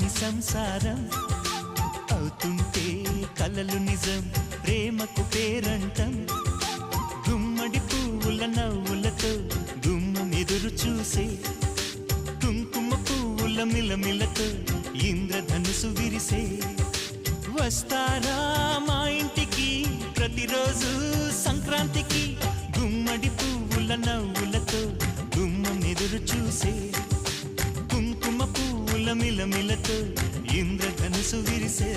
కాని సంసారం అవుతుంటే కలలు నిజం ప్రేమకు పేరంటం గుమ్మడి పువ్వుల నవ్వులతో గుమ్మం ఎదురు చూసే కుంకుమ పువ్వుల మిలమిలతో ఇంద్రధనుసు విరిసే వస్తారా మా ఇంటికి ప్రతిరోజు సంక్రాంతికి గుమ్మడి పువ్వుల నవ్వులతో గుమ్మం ఎదురు చూసే కుంకుమ పువ్వుల మిలమిలతో ఇంద్రధనుసు విరిసే